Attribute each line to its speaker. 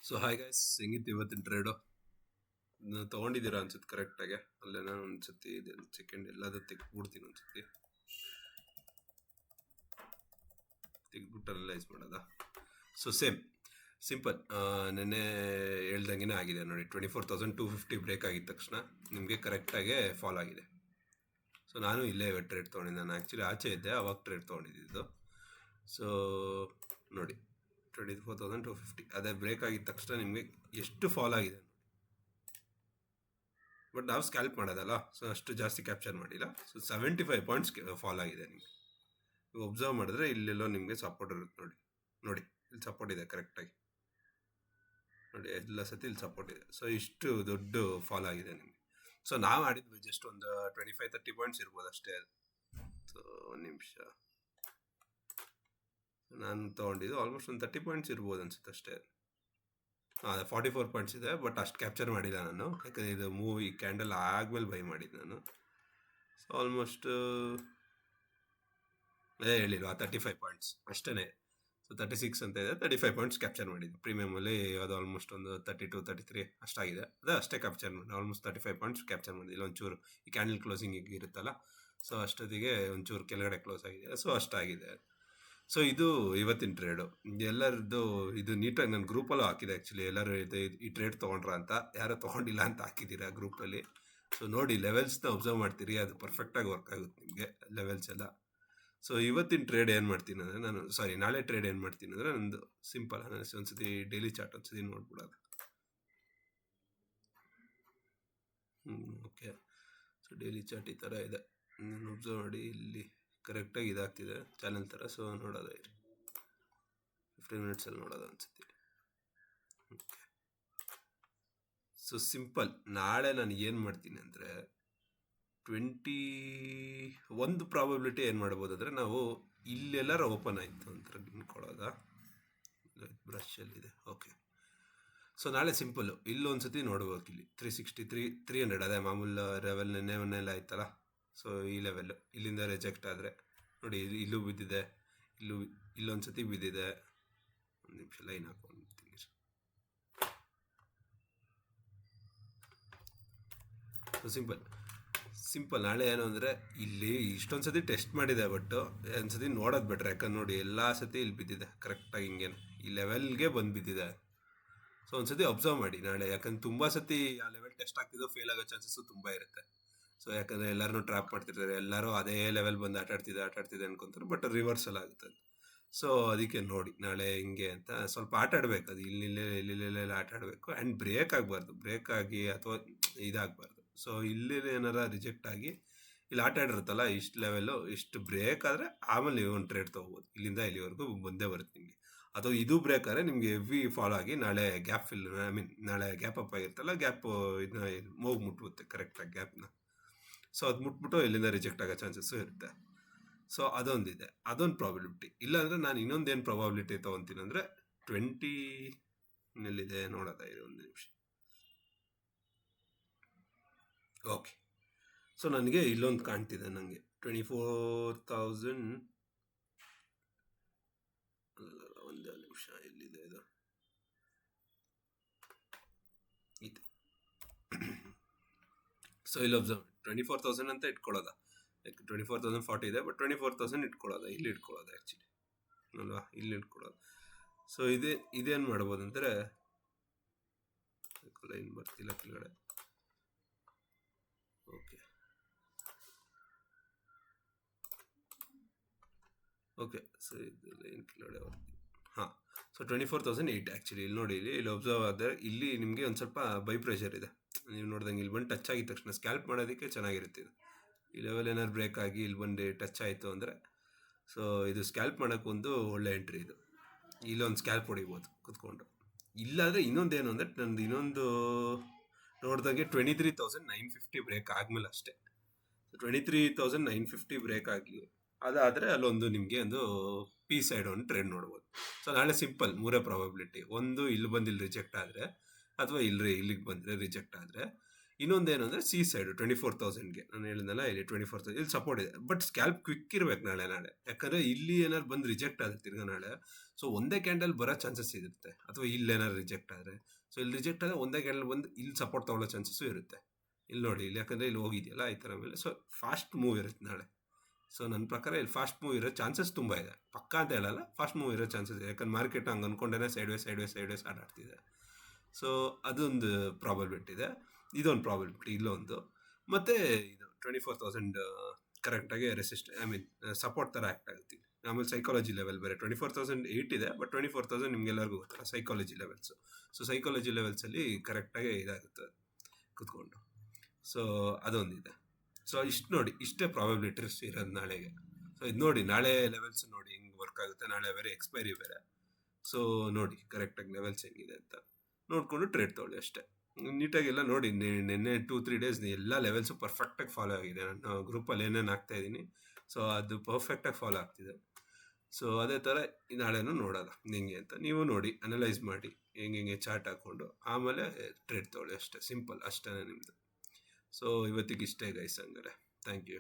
Speaker 1: So hi guys, ಹೆಂಗಿತ್ತು ಇವತ್ತಿನ trade? ತೊಗೊಂಡಿದ್ದೀರಾ ಅನ್ಸುತ್ತೆ ಕರೆಕ್ಟಾಗೆ. ಅಲ್ಲೇ ನಾನು ಒಂದ್ಸತಿ ಇದೆ ಸೆಕೆಂಡ್ ಎಲ್ಲಾದ್ರೂ ತೆಗ್ದ್ಬಿಡ್ತೀನಿ, ಒಂದ್ಸತಿ ತೆಗ್ದ್ಬಿಟ್ಟು ಅನಲೈಸ್ ಮಾಡೋದಾ. ಸೊ ಸಿಂಪಲ್ ನೆನ್ನೆ ಹೇಳ್ದಂಗೆ ಆಗಿದೆ ನೋಡಿ. 24,250 ಬ್ರೇಕ್ ಆಗಿದ ತಕ್ಷಣ ನಿಮಗೆ ಕರೆಕ್ಟಾಗೆ ಫಾಲ್ ಆಗಿದೆ. ಸೊ ನಾನು ಇಲ್ಲೇ ಟ್ರೇಡ್ ತೊಗೊಂಡಿದ್ದೆ. ನಾನು ಆ್ಯಕ್ಚುಲಿ ಆಚೆ ಇದ್ದೆ, ಅವಾಗ ಟ್ರೇಡ್ ತೊಗೊಂಡಿದ್ದು. ಸೊ ನೋಡಿ, 24,250 ಅದೇ ಬ್ರೇಕ್ ಆಗಿದ ತಕ್ಷಣ ನಿಮಗೆ ಎಷ್ಟು ಫಾಲ್ ಆಗಿದೆ. ಬಟ್ ನಾವು ಸ್ಕ್ಯಾಲ್ಪ್ ಮಾಡೋದಲ್ಲ, ಸೊ ಅಷ್ಟು ಜಾಸ್ತಿ ಕ್ಯಾಪ್ಚರ್ ಮಾಡಿಲ್ಲ. ಸೊ 75 ಪಾಯಿಂಟ್ಸ್ ಫಾಲ್ ಆಗಿದೆ. ನಿಮಗೆ ಒಬ್ಸರ್ವ್ ಮಾಡಿದ್ರೆ ಇಲ್ಲೆಲ್ಲೋ ನಿಮಗೆ ಸಪೋರ್ಟ್ ಇರುತ್ತೆ ನೋಡಿ. ನೋಡಿ ಇಲ್ಲಿ ಸಪೋರ್ಟ್ ಇದೆ ಕರೆಕ್ಟಾಗಿ ನೋಡಿ, ಎಲ್ಲ ಸತಿ ಇಲ್ಲಿ ಸಪೋರ್ಟ್ ಇದೆ. ಸೊ ಇಷ್ಟು ದೊಡ್ಡ ಫಾಲ್ ಆಗಿದೆ ನಿಮಗೆ. ಸೊ ನಾವು ಆಡಿದ್ವಿ ಜಸ್ಟ್ ಒಂದು 25-30 ಪಾಯಿಂಟ್ಸ್ ಇರ್ಬೋದು ಅಷ್ಟೇ. ಸೊ ಒಂದು ನಿಮಿಷ, ನಾನು ತೊಗೊಂಡಿದ್ದು ಆಲ್ಮೋಸ್ಟ್ ಒಂದು 30 ಪಾಯಿಂಟ್ಸ್ ಇರ್ಬೋದು ಅನ್ಸುತ್ತೆ ಅಷ್ಟೇ. 44 ಪಾಯಿಂಟ್ಸ್ ಇದೆ, ಬಟ್ ಅಷ್ಟು ಕ್ಯಾಪ್ಚರ್ ಮಾಡಿಲ್ಲ ನಾನು, ಯಾಕಂದರೆ ಇದು ಮೂವಿ ಕ್ಯಾಂಡಲ್ ಆದ್ಮೇಲೆ ಬೈ ಮಾಡಿದ್ದು ನಾನು. ಸೊ ಆಲ್ಮೋಸ್ಟ್ ಅದೇ ಹೇಳಿಲ್ವಾ, 35 ಪಾಯಿಂಟ್ಸ್ ಅಷ್ಟೇ. ಸೊ 36 ಅಂತ ಇದೆ, 35 ಪಾಯಿಂಟ್ಸ್ ಕ್ಯಾಪ್ಚರ್ ಮಾಡಿದ್ದು. ಪ್ರೀಮಿಯಮಲ್ಲಿ ಅದು ಆಲ್ಮೋಸ್ಟ್ ಒಂದು 32-33 ಅಷ್ಟಾಗಿದೆ. ಅದೇ ಅಷ್ಟೇ ಕ್ಯಾಪ್ಚರ್ ಮಾಡಿ, ಆಲ್ಮೋಸ್ಟ್ 35 ಪಾಯಿಂಟ್ಸ್ ಕ್ಯಾಪ್ಚರ್ ಮಾಡಿಲ್ಲ. ಒಂಚೂರು ಈ ಕ್ಯಾಂಡಲ್ ಕ್ಲೋಸಿಂಗ್ ಇರುತ್ತಲ್ಲ, ಸೊ ಅಷ್ಟೊತ್ತಿಗೆ ಒಂಚೂರು ಕೆಳಗಡೆ ಕ್ಲೋಸ್ ಆಗಿದೆ. ಸೊ ಅಷ್ಟಾಗಿದೆ. ಸೊ ಇದು ಇವತ್ತಿನ ಟ್ರೇಡು. ಎಲ್ಲರದ್ದು ಇದು ನೀಟಾಗಿ ನನ್ನ ಗ್ರೂಪಲ್ಲೂ ಹಾಕಿದೆ. ಆ್ಯಕ್ಚುಲಿ ಎಲ್ಲರೂ ಈ ಟ್ರೇಡ್ ತೊಗೊಂಡ್ರ ಅಂತ, ಯಾರೋ ತೊಗೊಂಡಿಲ್ಲ ಅಂತ ಹಾಕಿದ್ದೀರಾ ಗ್ರೂಪಲ್ಲಿ. ಸೊ ನೋಡಿ, ಲೆವೆಲ್ಸ್ನ ಒಬ್ಸರ್ವ್ ಮಾಡ್ತೀರಿ, ಅದು ಪರ್ಫೆಕ್ಟಾಗಿ ವರ್ಕ್ ಆಗುತ್ತೆ ನಿಮಗೆ ಲೆವೆಲ್ಸ್ ಎಲ್ಲ. ಸೊ ಇವತ್ತಿನ ಟ್ರೇಡ್ ಏನು ಮಾಡ್ತೀನಿ ಅಂದರೆ ನಾಳೆ ಟ್ರೇಡ್ ಏನು ಮಾಡ್ತೀನಿ ಅಂದರೆ ನಂದು ಸಿಂಪಲ್ ಅನಾಲಿಸಿಸ್. ಒಂದ್ಸತಿ ಡೈಲಿ ಚಾರ್ಟ್ ಒಂದ್ಸತಿ ನೋಡ್ಬಿಡೋದು. ಓಕೆ, ಸೊ ಡೈಲಿ ಚಾರ್ಟ್ ಈ ಥರ ಇದೆ. ಒಬ್ಸರ್ವ್ ಮಾಡಿ, ಇಲ್ಲಿ ಕರೆಕ್ಟಾಗಿ ಇದಾಗ್ತಿದೆ ಚಾನಲ್ ಥರ. ಸೊ ನೋಡೋದು ಇರಿ, 15 ಮಿನಿಟ್ಸಲ್ಲಿ ನೋಡೋದು ಅನ್ಸುತ್ತೆ. ಓಕೆ, ಸೊ ಸಿಂಪಲ್ ನಾಳೆ ನಾನು ಏನು ಮಾಡ್ತೀನಿ ಅಂದರೆ 21 ಪ್ರಾಬಬಿಲಿಟಿ ಏನು ಮಾಡ್ಬೋದು ಅಂದರೆ, ನಾವು ಇಲ್ಲೆಲ್ಲರೂ ಓಪನ್ ಆಯಿತು ಅಂತ ನಿಂತ್ಕೊಳ್ಳೋದಾ. ಬ್ರಷಲ್ಲಿದೆ. ಓಕೆ, ಸೊ ನಾಳೆ ಸಿಂಪಲ್ಲು ಇಲ್ಲೊಂದ್ಸತಿ ನೋಡ್ಬೇಕು. ಇಲ್ಲಿ 360 300 ಅದೇ ಮಾಮೂಲು ಲೆವೆಲ್ ನೆನ್ನೆಲ್ಲ ಆಯ್ತಲ್ಲ. ಸೊ ಈ ಲೆವೆಲ್ಲು ಇಲ್ಲಿಂದ ರಿಜೆಕ್ಟ್ ಆದರೆ ನೋಡಿ, ಇಲ್ಲೂ ಬಿದ್ದಿದೆ, ಇಲ್ಲೊಂದ್ಸತಿ ಬಿದ್ದಿದೆ. ಒಂದು ನಿಮಿಷ ಲೈನ್ ಹಾಕೊಂಡ್ತೀನಿ. ಸೊ ಸಿಂಪಲ್ ನಾಳೆ ಏನು ಅಂದರೆ, ಇಲ್ಲಿ ಇಷ್ಟೊಂದು ಸತಿ ಟೆಸ್ಟ್ ಮಾಡಿದೆ, ಬಟ್ ಒಂದ್ಸತಿ ನೋಡೋದು ಬೆಟ್ರೆ. ಯಾಕಂದ್ರೆ ನೋಡಿ, ಎಲ್ಲ ಸತಿ ಇಲ್ಲಿ ಬಿದ್ದಿದೆ ಕರೆಕ್ಟಾಗಿ, ಹಿಂಗೇನು ಈ ಲೆವೆಲ್ಗೆ ಬಂದು ಬಿದ್ದಿದೆ. ಸೊ ಒಂದ್ಸತಿ ಅಬ್ಸರ್ವ್ ಮಾಡಿ ನಾಳೆ, ಯಾಕಂದ್ರೆ ತುಂಬ ಸತಿ ಆ ಲೆವೆಲ್ ಟೆಸ್ಟ್ ಆಗ್ತಿದ್ದು ಫೇಲ್ ಆಗೋ ಚಾನ್ಸಸ್ಸು ತುಂಬ ಇರುತ್ತೆ. ಸೊ ಯಾಕಂದರೆ ಎಲ್ಲರೂ ಟ್ರ್ಯಾಪ್ ಮಾಡ್ತಿರ್ತಾರೆ, ಎಲ್ಲರೂ ಅದೇ ಲೆವೆಲ್ ಬಂದು ಆಟಾಡ್ತಿದೆ ಅನ್ಕೊತಾರೆ, ಬಟ್ ರಿವರ್ಸಲ್ ಆಗುತ್ತೆ. ಸೊ ಅದಕ್ಕೆ ನೋಡಿ ನಾಳೆ ಹಿಂಗೆ ಅಂತ ಸ್ವಲ್ಪ ಆಟಾಡಬೇಕು. ಅದು ಇಲ್ಲೆಲ್ಲ ಆಟಾಡಬೇಕು. ಆ್ಯಂಡ್ ಬ್ರೇಕ್ ಆಗಿ ಅಥವಾ ಇದಾಗಬಾರ್ದು. ಸೊ ಇಲ್ಲಿ ಏನಾರ ರಿಜೆಕ್ಟ್ ಆಗಿ ಇಲ್ಲಿ ಆಡಿರುತ್ತಲ್ಲ, ಇಷ್ಟು ಲೆವೆಲ್ಲು ಇಷ್ಟು ಬ್ರೇಕ್ ಆದರೆ ಆಮೇಲೆ ನೀವು ಒಂದು ಟ್ರೇಡ್ ತೊಗೋಬೋದು. ಇಲ್ಲಿಂದ ಇಲ್ಲಿವರೆಗೂ ಬಂದೇ ಬರುತ್ತೆ ನಿಮಗೆ. ಅಥವಾ ಇದು ಬ್ರೇಕ್ ಆದರೆ ನಿಮಗೆ ಹೆವಿ ಫಾಲೋ ಆಗಿ ನಾಳೆ ನಾಳೆ ಗ್ಯಾಪ್ ಅಪ್ ಆಗಿರುತ್ತಲ್ಲ, ಇದನ್ನ ಮೂವ್ ಮುಟ್ಬಿಡುತ್ತೆ ಕರೆಕ್ಟಾಗಿ ಗ್ಯಾಪ್ನ. ಸೊ ಅದು ಮುಟ್ಬಿಟ್ಟು ಇಲ್ಲಿಂದ ರಿಜೆಕ್ಟ್ ಆಗೋ ಚಾನ್ಸಸ್ಸು ಇರುತ್ತೆ. ಸೊ ಅದೊಂದಿದೆ, ಅದೊಂದು ಪ್ರಾಬಿಲಿಟಿ. ಇಲ್ಲಾಂದರೆ ನಾನು ಇನ್ನೊಂದೇನು ಪ್ರಾಬಬಿಲಿಟಿ ತೊಗೊತೀನಿ ಅಂದರೆ 20 ನೋಡೋದ ಇದೆ, ಒಂದು ನಿಮಿಷ. ಓಕೆ, ಸೊ ನನಗೆ ಇಲ್ಲೊಂದು ಕಾಣ್ತಿದೆ, ನನಗೆ 24,000. ಒಂದು ನಿಮಿಷ, ಎಲ್ಲಿದೆ ಇದು? ಇದೆ. ಸೊ ಇಲ್ಲಿ ಒಬ್ಸರ್ವ್ 24,000 ಅಂತ ಇಟ್ಕೊಳ್ಳೋದ. ಲೈಕ್ 24,040 ಇದೆ, ಬಟ್ 24,000 ಇಟ್ಕೊಳ್ಳೋದ, ಇಲ್ಲಿ ಇಟ್ಕೊಳ್ಳೋದು ಆ್ಯಕ್ಚುಲಿ ಅಲ್ವಾ, ಇಲ್ಲಿ ಇಟ್ಕೊಳ್ಳೋದು. ಸೊ ಇದೇನು ಮಾಡ್ಬೋದು ಅಂದರೆ, ಲೈನ್ ಬರ್ತಿಲ್ಲ ಕೆಳಗಡೆ. ಓಕೆ, ಸೊ ಇದು ಲೈನ್ ಕೆಳಗಡೆ ಬರ್ತೀವಿ. ಹಾಂ, ಸೊ 24,008 ಆ್ಯಕ್ಚುಲಿ. ಇಲ್ಲಿ ನೋಡಿ, ಇಲ್ಲಿ ಒಬ್ಸರ್ವ್ ಆದರೆ ಇಲ್ಲಿ ನಿಮಗೆ ಒಂದು ಸ್ವಲ್ಪ ಬೈ ಪ್ರೆಷರ್ ಇದೆ. ನೀವು ನೋಡ್ದಂಗೆ ಇಲ್ಲಿ ಬಂದು ಟಚ್ ಆಗಿದ ತಕ್ಷಣ ಸ್ಕ್ಯಾಲ್ಪ್ ಮಾಡೋದಕ್ಕೆ ಚೆನ್ನಾಗಿರುತ್ತೆ ಇದು. ಈ ಲೆವೆಲ್ ಏನಾದ್ರು ಬ್ರೇಕ್ ಆಗಿ ಇಲ್ಲಿ ಬಂದು ಟಚ್ ಆಯಿತು ಅಂದರೆ, ಸೊ ಇದು ಸ್ಕ್ಯಾಲ್ಪ್ ಮಾಡೋಕ್ಕೊಂದು ಒಳ್ಳೆ ಎಂಟ್ರಿ ಇದು. ಇಲ್ಲೊಂದು ಸ್ಕ್ಯಾಲ್ಪ್ ಹೊಡಿಬೋದು ಕುತ್ಕೊಂಡು. ಇಲ್ಲಾಂದರೆ ಇನ್ನೊಂದೇನು ಅಂದರೆ, ನಂದು ಇನ್ನೊಂದು ನೋಡ್ದಂಗೆ 23,950 ಬ್ರೇಕ್ ಆದಮೇಲೆ ಅಷ್ಟೇ. 23,950 ಬ್ರೇಕ್ ಆಗಲಿ, ಅದಾದರೆ ಅಲ್ಲೊಂದು ನಿಮಗೆ ಒಂದು ಪಿ ಸೈಡ್ ಒಂದು ಟ್ರೆಂಡ್ ನೋಡ್ಬೋದು. ಸೊ ನಾಳೆ ಸಿಂಪಲ್ ಮೂರೇ ಪ್ರಾಬಬಿಲಿಟಿ. ಒಂದು ಇಲ್ಲಿ ಬಂದು ಇಲ್ಲಿ ರಿಜೆಕ್ಟ್ ಆದರೆ, ಅಥವಾ ಇಲ್ಲಿಗೆ ಬಂದರೆ ರಿಜೆಕ್ಟ್ ಆದರೆ. ಇನ್ನೊಂದೇನು ಅಂದರೆ ಸಿ ಸೈಡು 24,000ಗೆ ನಾನು ಹೇಳಿದ್ನಲ್ಲ, ಇಲ್ಲಿ 24,000 ಇಲ್ಲಿ ಸಪೋರ್ಟ್ ಇದೆ. ಬಟ್ ಸ್ಕ್ಯಾಲ್ಪ್ ಕ್ವಿಕ್ ಇರ್ಬೇಕು ನಾಳೆ. ಯಾಕಂದರೆ ಇಲ್ಲಿ ಏನಾದ್ರು ಬಂದು ರಿಜೆಕ್ಟ್ ಆಗುತ್ತೆ ತಿರ್ಗ ನಾಳೆ. ಸೊ ಒಂದೇ ಕ್ಯಾಂಡಲ್ ಬರೋ ಚಾನ್ಸಸ್ ಇರುತ್ತೆ, ಅಥವಾ ಇಲ್ಲೇನಾದ್ರು ರಿಜೆಕ್ಟ್ ಆದರೆ. ಸೊ ಇಲ್ಲಿ ರಿಜೆಕ್ಟ್ ಆದರೆ ಒಂದೇ ಕ್ಯಾಂಡಲ್ ಬಂದು ಇಲ್ಲಿ ಸಪೋರ್ಟ್ ತಗೊಳ್ಳೋ ಚಾನ್ಸಸ್ಸು ಇರುತ್ತೆ. ಇಲ್ಲಿ ನೋಡಿ, ಇಲ್ಲಿ ಯಾಕಂದರೆ ಇಲ್ಲಿ ಹೋಗಿದೆಯಲ್ಲ ಈ ಥರ ಮೇಲೆ. ಸೊ ಫಾಸ್ಟ್ ಮೂವ್ ಇರುತ್ತೆ ನಾಳೆ. ಸೊ ನನ್ನ ಪ್ರಕಾರ ಇಲ್ಲಿ ಫಾಸ್ಟ್ ಮೂವ್ ಇರೋ ಚಾನ್ಸಸ್ ತುಂಬ ಇದೆ, ಪಕ್ಕ ಅಂತ ಹೇಳಲ್ಲ, ಫಾಸ್ಟ್ ಮೂವ್ ಇರೋ ಚಾನ್ಸಸ್ ಇದೆ. ಯಾಕಂದ್ರೆ ಮಾರ್ಕೆಟ್ ಹಂಗೆ ಅಂದ್ಕೊಂಡೇ ಸೈಡ್ ವೇಸ್ ಆಟಾಡ್ತಿದೆ. ಸೊ ಅದೊಂದು ಪ್ರಾಬಬಿಲಿಟಿ ಇದೆ, ಇದೊಂದು ಪ್ರಾಬಬಿಲಿಟಿ ಇಲ್ಲೊಂದು. ಮತ್ತು ಇದು 24,000 ಕರೆಕ್ಟಾಗಿ ಸಪೋರ್ಟ್ ಥರ ಆ್ಯಕ್ಟ್ ಆಗುತ್ತೆ. ಆಮೇಲೆ ಸೈಕಾಲಜಿ ಲೆವೆಲ್ ಬೇರೆ 24,008 ಇದೆ, ಬಟ್ 24,000 ನಿಮಗೆಲ್ಲರಿಗೂ ಗೊತ್ತಲ್ಲ ಸೈಕಾಲಜಿ ಲೆವೆಲ್ಸು. ಸೊ ಸೈಕಾಲಜಿ ಲೆವೆಲ್ಸಲ್ಲಿ ಕರೆಕ್ಟಾಗಿ ಇದಾಗುತ್ತೆ ಕೂತ್ಕೊಂಡು. ಸೊ ಅದೊಂದಿದೆ. ಸೊ ಇಷ್ಟು ನೋಡಿ, ಇಷ್ಟೇ ಪ್ರಾಬಬಿಲಿಟೀಸ್ ಇರೋದು ನಾಳೆಗೆ. ಸೊ ಇದು ನೋಡಿ, ನಾಳೆ ಲೆವೆಲ್ಸ್ ನೋಡಿ ಹೆಂಗೆ ವರ್ಕ್ ಆಗುತ್ತೆ. ನಾಳೆ ಬೇರೆ ಎಕ್ಸ್ಪೈರಿ ಬೇರೆ. ಸೊ ನೋಡಿ ಕರೆಕ್ಟಾಗಿ ಲೆವೆಲ್ಸ್ ಹೆಂಗಿದೆ ಅಂತ ನೋಡಿಕೊಂಡು ಟ್ರೇಡ್ ತೊಗೊಳ್ಳಿ ಅಷ್ಟೇ. ನೀಟಾಗೆಲ್ಲ ನೋಡಿ, ನಿನ್ನೆ 2-3 ಡೇಸ್ ಎಲ್ಲ ಲೆವೆಲ್ಸು ಪರ್ಫೆಕ್ಟಾಗಿ ಫಾಲೋ ಆಗಿದೆ. ನಾನು ಗ್ರೂಪಲ್ಲಿ ಏನೇನು ಹಾಕ್ತಾಯಿದ್ದೀನಿ, ಸೊ ಅದು ಪರ್ಫೆಕ್ಟಾಗಿ ಫಾಲೋ ಆಗ್ತಿದೆ. ಸೊ ಅದೇ ಥರ ನಾಳೆನೂ ನೋಡೋಲ್ಲ ಹೆಂಗೆ ಅಂತ. ನೀವು ನೋಡಿ, ಅನಲೈಸ್ ಮಾಡಿ ಹೆಂಗೆ ಚಾರ್ಟ್ ಹಾಕ್ಕೊಂಡು ಆಮೇಲೆ ಟ್ರೇಡ್ ತೊಗೊಳ್ಳಿ ಅಷ್ಟೇ. ಸಿಂಪಲ್ ಅಷ್ಟೇ ನಿಮ್ಮದು. ಸೊ ಇವತ್ತಿಗೆ ಇಷ್ಟೇ ಗೈಸ್, ಹಂಗಾರೆ ಥ್ಯಾಂಕ್ ಯು.